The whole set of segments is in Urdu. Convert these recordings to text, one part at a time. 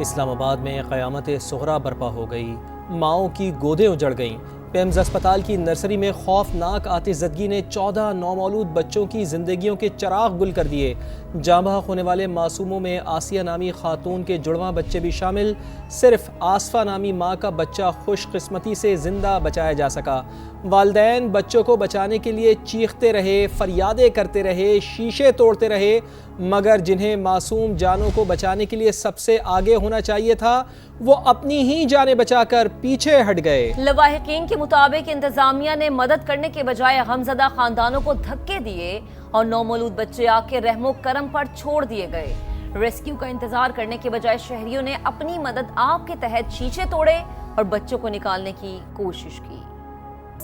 اسلام آباد میں قیامت صغریٰ برپا ہو گئی، ماؤں کی گودیں اجڑ گئیں۔ پیمز اسپتال کی نرسری میں خوفناک آتش زدگی نے 14 نومولود بچوں کی زندگیوں کے چراغ گل کر دیے۔ جاں بحق ہونے والے معصوموں میں آسیہ نامی خاتون کے جڑواں بچے بھی شامل۔ صرف آصفہ نامی ماں کا بچہ خوش قسمتی سے زندہ بچایا جا سکا۔ والدین بچوں کو بچانے کے لیے چیختے رہے، فریادیں کرتے رہے، شیشے توڑتے رہے، مگر جنہیں معصوم جانوں کو بچانے کے لیے سب سے آگے ہونا چاہیے تھا وہ اپنی ہی جانیں بچا کر پیچھے ہٹ گئے۔ لواحقین کے مطابق انتظامیہ نے مدد کرنے کے بجائے غمزدہ خاندانوں کو دھکے دیے اور نومولود بچے آ کے رحم و کرم پر چھوڑ دیے گئے۔ ریسکیو کا انتظار کرنے کے بجائے شہریوں نے اپنی مدد آپ کے تحت شیشے توڑے اور بچوں کو نکالنے کی کوشش کی۔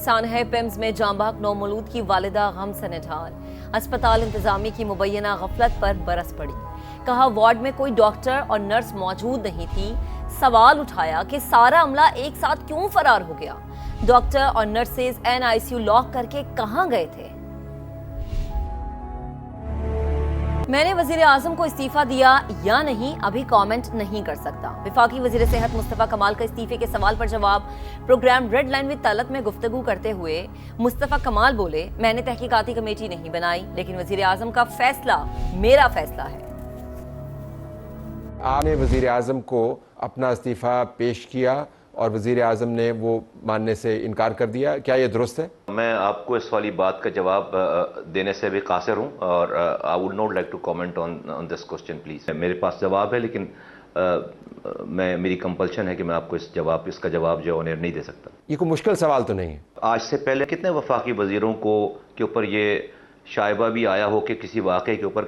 سانحہ پیمز میں جاں بحق نومولود کی والدہ غم سے نڈھال۔ اسپتال انتظامیہ کی مبینہ غفلت پر برس پڑی۔ کہا وارڈ میں کوئی ڈاکٹر اور نرس موجود نہیں تھی۔ سوال اٹھایا کہ سارا عملہ ایک ساتھ کیوں فرار ہو گیا؟ ڈاکٹر اور نرسز NICU لاک کر کے کہاں گئے تھے؟ میں نے وزیر اعظم کو استعفیٰ دیا یا نہیں ابھی کامنٹ نہیں کر سکتا۔ وفاقی وزیر صحت مصطفیٰ کمال کا استعفے کے سوال پر جواب۔ Programme red line with Talat میں گفتگو کرتے ہوئے مصطفیٰ کمال بولے، میں نے تحقیقاتی کمیٹی نہیں بنائی لیکن وزیر اعظم کا فیصلہ میرا فیصلہ ہے۔ آپ نے وزیر اعظم کو اپنا استعفیٰ پیش کیا اور وزیر اعظم نے وہ ماننے سے انکار کر دیا، کیا یہ درست ہے؟ میں آپ کو اس والی بات کا جواب دینے سے بھی قاصر ہوں اور I would not like to comment on this question please۔ میرے پاس جواب ہے لیکن میری کمپلشن ہے کہ میں آپ کو اس کا جواب جو آن ایئر نہیں دے سکتا۔ یہ کوئی مشکل سوال تو نہیں ہے؟ آج سے پہلے کتنے وفاقی وزیروں کے اوپر یہ شائبہ بھی آیا ہو کہ کسی واقعے کے اوپر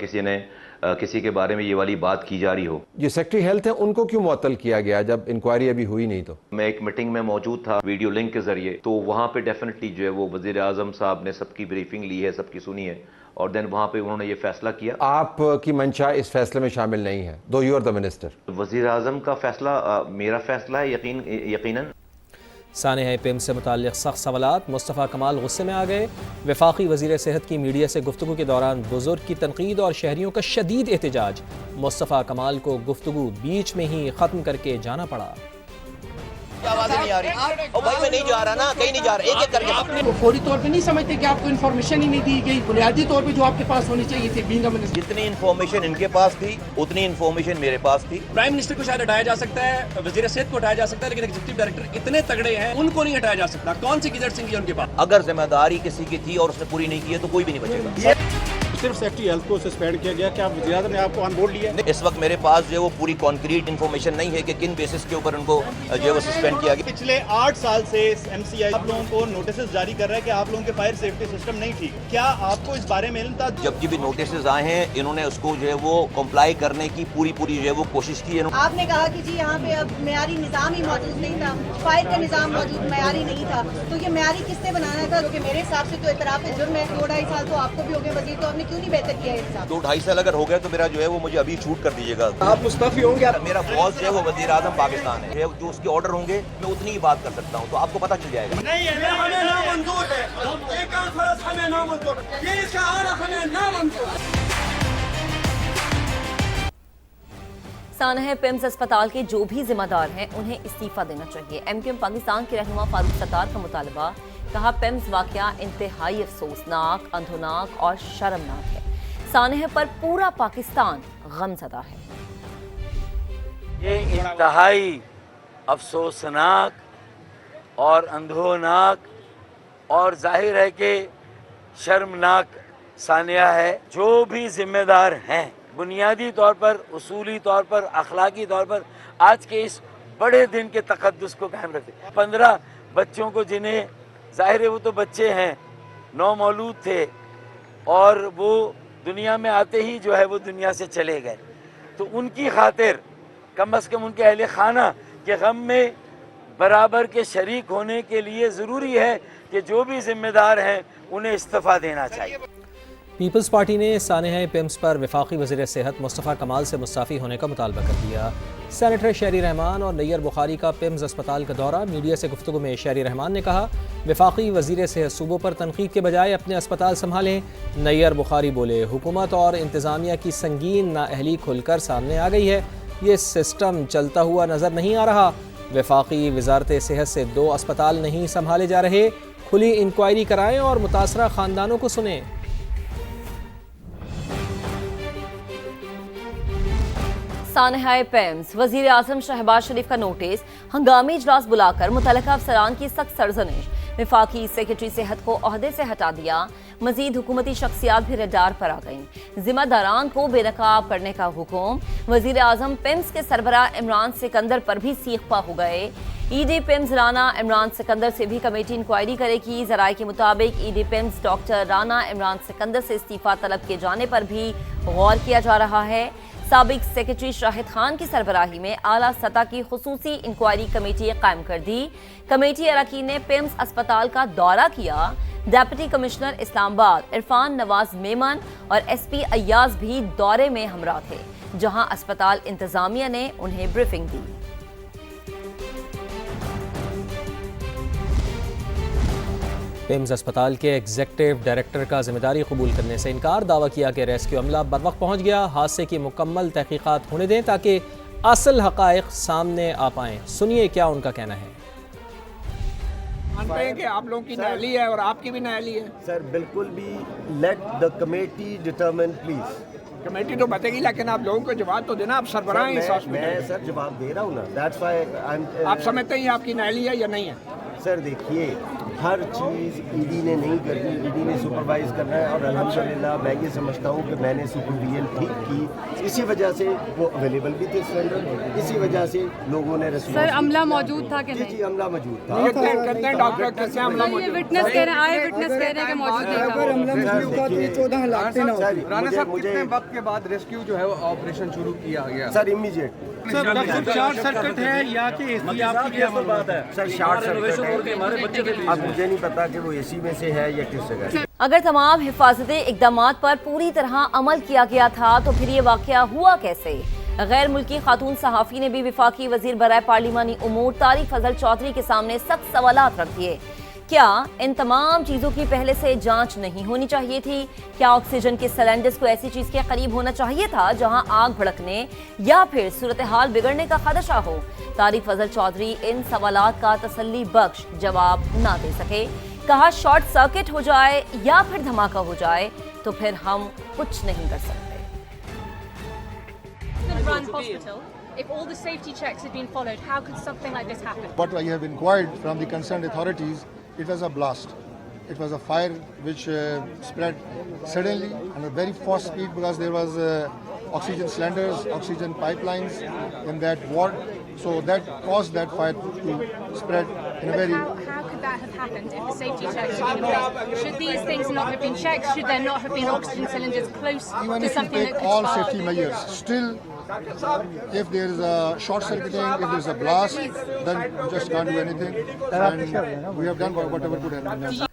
کسی کے بارے میں یہ والی بات کی جا رہی ہو؟ جو سیکرٹری ہیلتھ ہیں ان کو کیوں معطل کیا گیا جب انکوائری ابھی ہوئی نہیں؟ تو میں ایک میٹنگ میں موجود تھا ویڈیو لنک کے ذریعے، تو وہاں پہ ڈیفینیٹلی جو ہے وہ وزیر اعظم صاحب نے سب کی بریفنگ لی ہے، سب کی سنی ہے اور دین وہاں پہ انہوں نے یہ فیصلہ کیا۔ آپ کی منشا اس فیصلے میں شامل نہیں ہے دو یو آر دا منسٹر؟ وزیر اعظم کا فیصلہ میرا فیصلہ ہے یقیناً۔ سانحہ پیمز سے متعلق سخت سوالات، مصطفیٰ کمال غصے میں آ گئے۔ وفاقی وزیر صحت کی میڈیا سے گفتگو کے دوران بزرگ کی تنقید اور شہریوں کا شدید احتجاج، مصطفیٰ کمال کو گفتگو بیچ میں ہی ختم کر کے جانا پڑا۔ آوازیں نہیں آ رہی اور بھائی میں نہیں جا رہا نا، کہیں نہیں جا رہا، ایک ایک کر کے وہ فوری طور پہ نہیں سمجھتے کہ آپ کو انفارمیشن ہی نہیں دی گئی بنیادی طور پہ جو آپ کے پاس ہونی چاہیے تھی بینگ اے منسٹر؟ جتنی انفارمیشن ان کے پاس تھی اتنی انفارمیشن میرے پاس تھی۔ پرائم منسٹر کو شاید ہٹایا جا سکتا ہے، وزیر صحت کو ہٹایا جا سکتا ہے، لیکن ایگزیکٹو ڈائریکٹر اتنے تگڑے ہیں ان کو نہیں ہٹایا جا سکتا۔ کون سی گدڑ سنگھی ہے ان کے پاس؟ اگر ذمہ داری کسی کی تھی اور اس نے پوری نہیں کی ہے تو کوئی بھی نہیں بچے گا۔ صرف سیکرٹری ہیلتھ کو سسپینڈ کیا گیا، کیا وزیر اعظم نے آپ کو آن بورڈ لیا؟ اس وقت میرے پاس جو ہے وہ پوری کانکریٹ انفارمیشن نہیں ہے کہ کن بیسس کے اوپر ان کو جو ہے وہ سسپینڈ کیا گیا۔ پچھلے 8 سال سے MCI آپ لوگوں کو نوٹسز جاری کر رہا ہے کہ آپ لوگوں کے فائر سیفٹی سسٹم نہیں ٹھیک، کیا آپ کو اس بارے میں علم تھا؟ جب بھی نوٹسز آئے ہیں انہوں نے اس کو جو ہے وہ کمپلائی کرنے کی پوری جو ہے وہ کوشش کی ہے۔ آپ نے کہا کہ جی یہاں پہ اب معیاری نظام ہی موجود نہیں تھا، فائر کا نظام موجود معیاری نہیں تھا، تو یہ معیاری کس نے بنانا تھا؟ کیونکہ میرے حساب سے تو اعتراف جرم ہے، 2-2.5 سال تو آپ کو بھی ہو گئے وزیر، تو آپ نے کیوں نہیں بہتر کیا ہے؟ 2-2.5 سال اگر ہو گیا تو میرا جو ہے وہ مجھے ابھی چھوٹ کر دیجیے گا۔ آپ مستعفی ہوں گے؟ میرا باس جو ہے وہ وزیر اعظم پاکستان ہے، جو اس کے آرڈر ہوں گے میں اتنی ہی بات کر سکتا ہوں، تو آپ کو پتہ چل جائے گا۔ نہیں ہمیں نامنظور ہے، ایک فرض ہمیں نامنظور ہے، یہ اشارہ ہمیں نامنظور ہے۔ سانحہ پیمز اسپتال کے جو بھی ذمہ دار ہیں انہیں استعفیٰ دینا چاہیے۔ MQM پاکستان کے رہنما فاروق ستار کا مطالبہ، کہا پیمز واقعہ انتہائی افسوسناک، اندھوناک اور شرمناک ہے۔ سانحہ پر پورا پاکستان غمزدہ ہے۔ یہ انتہائی افسوسناک اور اندھوناک اور ظاہر ہے کہ شرمناک سانحہ ہے۔ جو بھی ذمہ دار ہیں بنیادی طور پر، اصولی طور پر، اخلاقی طور پر آج کے اس بڑے دن کے تقدس کو قائم رکھتے۔ 15 بچوں کو جنہیں ظاہر ہے وہ تو بچے ہیں، نومولود تھے اور وہ دنیا میں آتے ہی جو ہے وہ دنیا سے چلے گئے، تو ان کی خاطر کم از کم ان کے اہل خانہ کے غم میں برابر کے شریک ہونے کے لیے ضروری ہے کہ جو بھی ذمہ دار ہیں انہیں استعفیٰ دینا چاہیے۔ پیپلز پارٹی نے سانحہ پیمز پر وفاقی وزیر صحت مصطفیٰ کمال سے مستعفی ہونے کا مطالبہ کر دیا۔ سینیٹر شہری رحمان اور نیئر بخاری کا پیمز اسپتال کا دورہ، میڈیا سے گفتگو میں شہری رحمان نے کہا وفاقی وزیر صحت صوبوں پر تنقید کے بجائے اپنے اسپتال سنبھالیں۔ نیئر بخاری بولے حکومت اور انتظامیہ کی سنگین نااہلی کھل کر سامنے آ گئی ہے۔ یہ سسٹم چلتا ہوا نظر نہیں آ رہا؟ وفاقی وزارت صحت سے 2 اسپتال نہیں سنبھالے جا رہے؟ کھلی انکوائری کرائیں اور متاثرہ خاندانوں کو سنیں۔ سانحہ پیمز، وزیر اعظم شہباز شریف کا نوٹس، ہنگامی اجلاس بلا کر متعلقہ افسران کی سخت سرزنش، وفاقی سیکرٹری صحت کو عہدے سے ہٹا دیا، مزید حکومتی شخصیات بھی ریڈار پر آ گئیں، ذمہ داران کو بے نقاب کرنے کا حکم، وزیر اعظم پیمز کے سربراہ عمران سکندر پر بھی سیخ پا ہو گئے۔ E D PIMS Rana Imran Sikandar سے بھی کمیٹی انکوائری کرے گی۔ ذرائع کے مطابق E D PIMS doctor Rana Imran Sikandar سے استعفیٰ طلب کیے جانے پر بھی غور کیا جا رہا ہے۔ سابق سیکرٹری شاہد خان کی سربراہی میں اعلیٰ سطح کی خصوصی انکوائری کمیٹی قائم کر دی۔ کمیٹی اراکین نے پیمز اسپتال کا دورہ کیا۔ ڈپٹی کمشنر اسلام آباد عرفان نواز میمن اور ایس پی ایاز بھی دورے میں ہمراہ تھے، جہاں اسپتال انتظامیہ نے انہیں بریفنگ دی۔ پیمز اسپتال کے ایگزیکٹو ڈائریکٹر کا ذمہ داری قبول کرنے سے انکار، دعویٰ کیا کہ ریسکیو عملہ بروقت پہنچ گیا۔ حادثے کی مکمل تحقیقات ہونے دیں تاکہ اصل حقائق سامنے آ پائیں۔ سنیے کیا ان کا کہنا ہے۔ مانتے ہیں کہ آپ لوگوں کی نااہلی ہے اور آپ کی بھی نااہلی ہے؟ سر بالکل بھی، let the committee determine please. Committee تو بتے گی لیکن آپ لوگوں کو جواب تو دینا، آپ سربراہ ہیں اس ہاسپٹل میں سر جواب دے رہا ہوں نا، دیٹس وائی آپ سمجھتے ہیں آپ کی نااہلی ہے یا نہیں ہے؟ سر دیکھیے، ہر چیز ای ڈی نے نہیں کرنی، ای ڈی نے سپروائز کرنا ہے، اور الحمدللہ میں یہ سمجھتا ہوں کہ میں نے سپرویژن ٹھیک کی، اسی وجہ سے وہ اویلیبل بھی تھے سلنڈر، اسی وجہ سے لوگوں نے رسول۔ سر عملہ موجود تھا کہ نہیں؟ جی عملہ موجود تھا۔ کہتے ہیں ڈاکٹر کہتے ہیں عملہ موجود، وٹنس کہہ رہے ہیں، آئے وٹنس کہہ رہے ہیں کہ موجود نہیں تھا۔ رانا صاحب کتنے وقت کے بعد ریسکیو جو ہے وہ آپریشن شروع کیا گیا؟ سر امیجیٹ۔ شارٹ سرکٹ ہے یا کہ آپ کی کیا بات ہے؟ سر شارٹ سرکٹ ہے، اب مجھے نہیں پتا کہ وہ اے سی میں سے ہے یا کس جگہ۔ اگر تمام حفاظتی اقدامات پر پوری طرح عمل کیا گیا تھا تو پھر یہ واقعہ ہوا کیسے؟ غیر ملکی خاتون صحافی نے بھی وفاقی وزیر برائے پارلیمانی امور طارق فضل چودھری کے سامنے سخت سوالات رکھ دیے۔ کیا ان تمام چیزوں کی پہلے سے جانچ نہیں ہونی چاہیے تھی؟ کیا آکسیجن کے سلنڈرز کو ایسی چیز کے قریب ہونا چاہیے تھا جہاں آگ بھڑکنے یا پھر صورتحال بگڑنے کا خدشہ ہو؟ طارق فضل چودھری ان سوالات کا تسلی بخش جواب نہ دے سکے۔ کہا شارٹ سرکٹ ہو جائے یا پھر دھماکہ ہو جائے تو پھر ہم کچھ نہیں کر سکتے۔ If all the safety checks had been followed, how could something like this happen? What I have inquired from the concerned authorities, it was a blast. It was a fire which spread suddenly and at very fast speed because there was oxygen cylinders, oxygen pipelines in that ward. So that caused that fire to spread in a very... How could that have happened if the safety checks had been in place? Should these things not have been checked? Should there not have been oxygen cylinders close Even to if you something that take could all spark? safety measures, still if there is a short circuiting, if there is a blast, then you just can't do anything. And we have done whatever could have been done.